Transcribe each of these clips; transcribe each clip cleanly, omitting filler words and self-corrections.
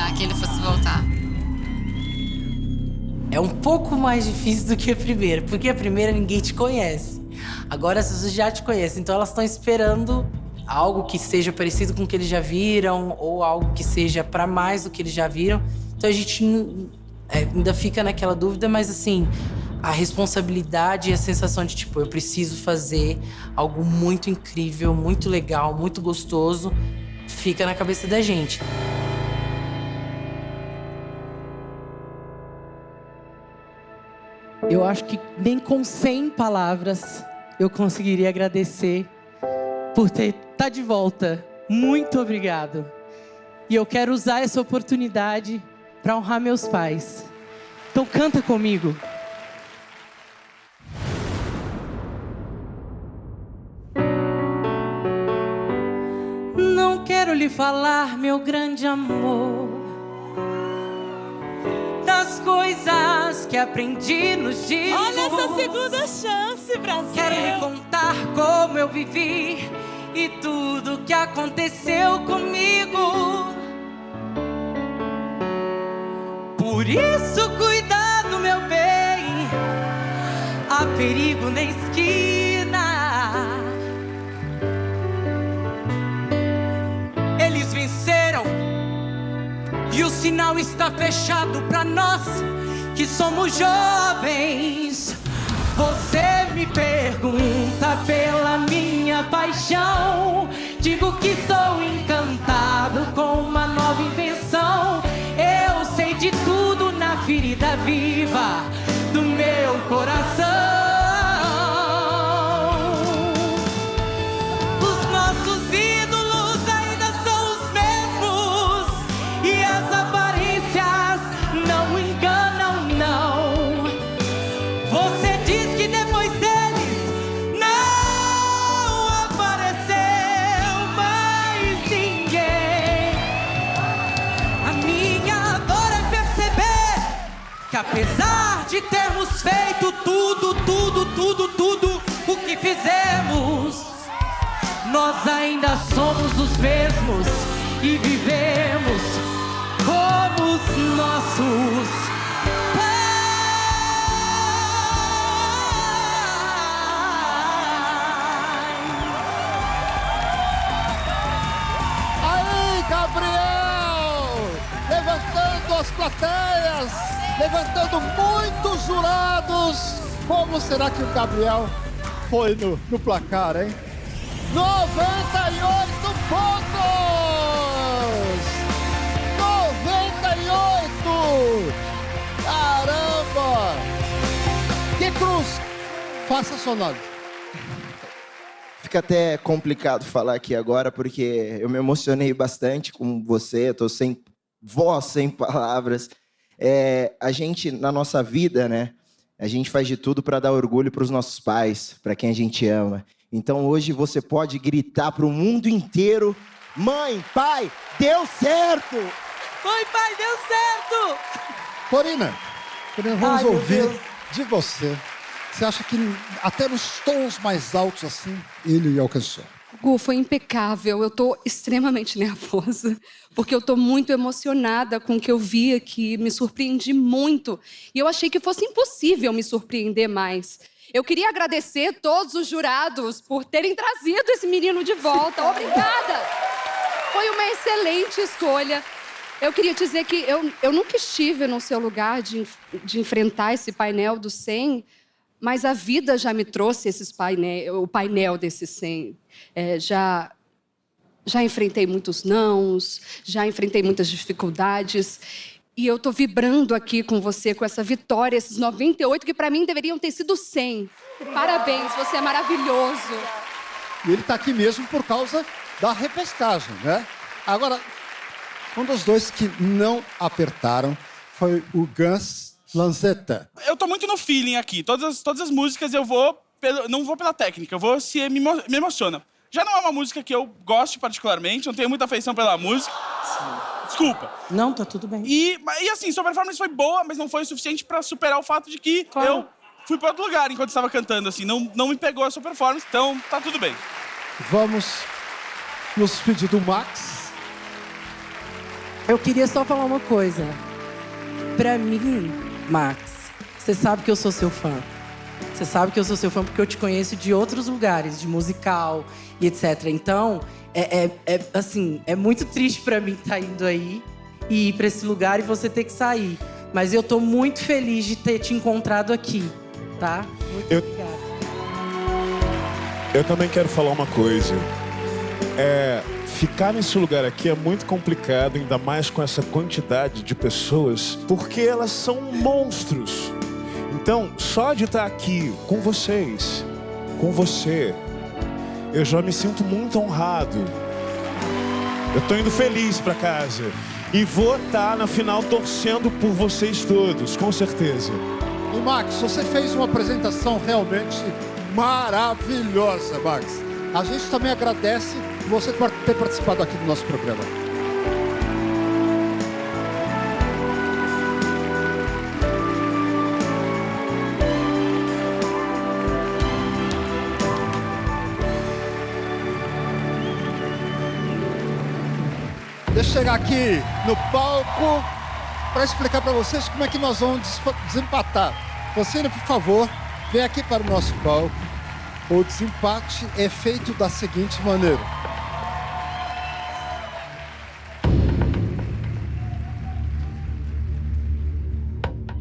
deixar que ele fosse voltar. É um pouco mais difícil do que a primeira, porque a primeira ninguém te conhece. Agora as pessoas já te conhecem, então elas estão esperando algo que seja parecido com o que eles já viram ou algo que seja para mais do que eles já viram. Então a gente ainda fica naquela dúvida, mas assim, a responsabilidade e a sensação de tipo, eu preciso fazer algo muito incrível, muito legal, muito gostoso, fica na cabeça da gente. Eu acho que nem com 100 palavras eu conseguiria agradecer por estar de volta. Muito obrigado. E eu quero usar essa oportunidade para honrar meus pais. Então canta comigo. Não quero lhe falar, meu grande amor, das coisas que aprendi nos dias. Olha essa segunda chance, Brasil. Quero lhe contar como eu vivi e tudo que aconteceu comigo. Por isso, cuidado, meu bem, há perigo na esquina. Eles venceram e o sinal está fechado pra nós que somos jovens. Você me pergunta pela minha paixão, digo que estou encantado com uma nova invenção. Eu sei de tudo na ferida viva do meu coração. Os nossos ídolos ainda são os mesmos e as aparências não enganam, não. Você diz que depois deles não apareceu mais ninguém. A minha dor é perceber que apesar de termos feito tudo o que fizemos, nós ainda somos os mesmos e vivemos como os nossos Aí, Gabriel! Levantando as plateias, levantando muitos jurados. Como será que o Gabriel foi no placar, hein? 98 pontos! 98! Caramba! Que cruz! Faça sonoro. Fica até complicado falar aqui agora, porque eu me emocionei bastante com você, eu tô sem voz, sem palavras. A gente, na nossa vida, né, a gente faz de tudo para dar orgulho para os nossos pais, para quem a gente ama. Então hoje você pode gritar para o mundo inteiro: mãe, pai, deu certo! Mãe, pai, deu certo! Corina, vamos Ai, meu ouvir Deus. de você. Você acha que até nos tons mais altos assim, ele alcançou? Gu, foi impecável. Eu tô extremamente nervosa, porque eu tô muito emocionada com o que eu vi aqui. Me surpreendi muito. E eu achei que fosse impossível me surpreender mais. Eu queria agradecer todos os jurados por terem trazido esse menino de volta. Obrigada! Foi uma excelente escolha. Eu queria dizer que eu nunca estive no seu lugar de enfrentar esse painel do 100, mas a vida já me trouxe o painel desses 100. Já enfrentei muitos nãos, já enfrentei muitas dificuldades. E eu tô vibrando aqui com você, com essa vitória, esses 98, que para mim deveriam ter sido 100. Parabéns, você é maravilhoso. E ele está aqui mesmo por causa da repescagem, né? Agora, um dos dois que não apertaram foi o Gus Lanzetta. Eu tô muito no feeling aqui. Todas as músicas eu não vou pela técnica, eu vou se me emociona. Já não é uma música que eu goste particularmente, não tenho muita afeição pela música. Sim. Desculpa. Não, tá tudo bem. E assim, sua performance foi boa, mas não foi o suficiente pra superar o fato de que eu fui pra outro lugar enquanto estava cantando, assim. Não me pegou a sua performance, então tá tudo bem. Vamos nos pedir do Max. Eu queria só falar uma coisa. Pra mim, Max, você sabe que eu sou seu fã. Você sabe que eu sou seu fã porque eu te conheço de outros lugares, de musical e etc. Então, assim, é muito triste pra mim estar indo aí e ir pra esse lugar e você ter que sair. Mas eu tô muito feliz de ter te encontrado aqui, tá? Muito obrigada. Eu também quero falar uma coisa. Ficar nesse lugar aqui é muito complicado, ainda mais com essa quantidade de pessoas, porque elas são monstros. Então, só de estar aqui com vocês, com você, eu já me sinto muito honrado. Eu tô indo feliz pra casa. E vou estar na final torcendo por vocês todos, com certeza. E Max, você fez uma apresentação realmente maravilhosa, Max. A gente também agradece você por ter participado aqui do nosso programa. Deixa eu chegar aqui no palco para explicar para vocês como é que nós vamos desempatar. Você, por favor, vem aqui para o nosso palco. O desempate é feito da seguinte maneira.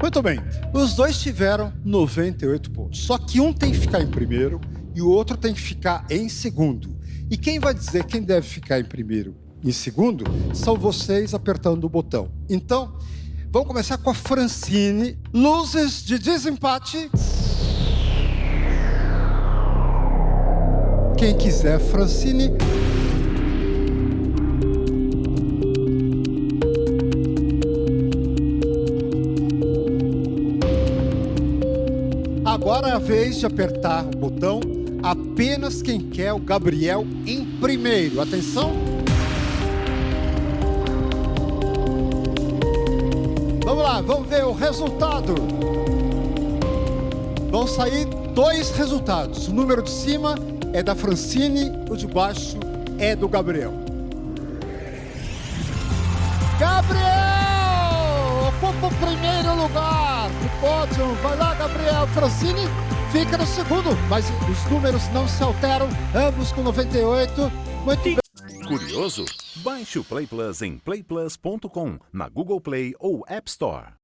Muito bem, os dois tiveram 98 pontos. Só que um tem que ficar em primeiro e o outro tem que ficar em segundo. E quem vai dizer quem deve ficar em primeiro e em segundo são vocês apertando o botão. Então, vamos começar com a Francine. Luzes de desempate. Quem quiser, Francine. Agora é a vez de apertar o botão apenas quem quer o Gabriel em primeiro. Atenção. Vamos lá, vamos ver o resultado. Vão sair dois resultados. O número de cima é da Francine, o de baixo é do Gabriel. Gabriel! Ocupa o primeiro lugar no pódio. Vai lá, Gabriel. Francine fica no segundo, mas os números não se alteram, ambos com 98. Muito bem. Curioso? Baixe o Play Plus em playplus.com, na Google Play ou App Store.